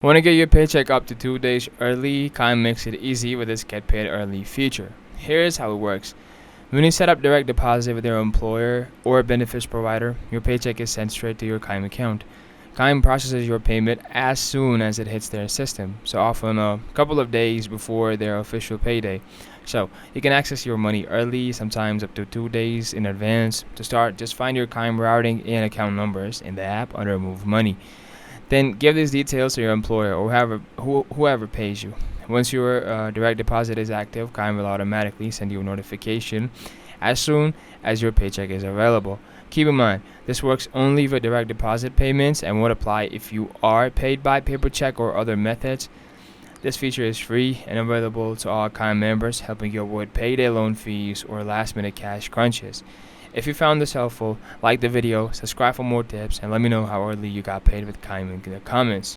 Want to get your paycheck up to 2 days early? Chime makes it easy with its Get Paid Early feature. Here's how it works. When you set up direct deposit with your employer or benefits provider, your paycheck is sent straight to your Chime account. Chime processes your payment as soon as it hits their system, so often a couple of days before their official payday. So you can access your money early, sometimes up to 2 days in advance. To start, just find your Chime routing and account numbers in the app under Move Money. Then give these details to your employer or whoever pays you. Once your direct deposit is active, Chime will automatically send you a notification as soon as your paycheck is available. Keep in mind, this works only for direct deposit payments and won't apply if you are paid by paper check or other methods. This feature is free and available to all Chime members, helping you avoid payday loan fees or last-minute cash crunches. If you found this helpful, like the video, subscribe for more tips, and let me know how early you got paid with Chime in the comments.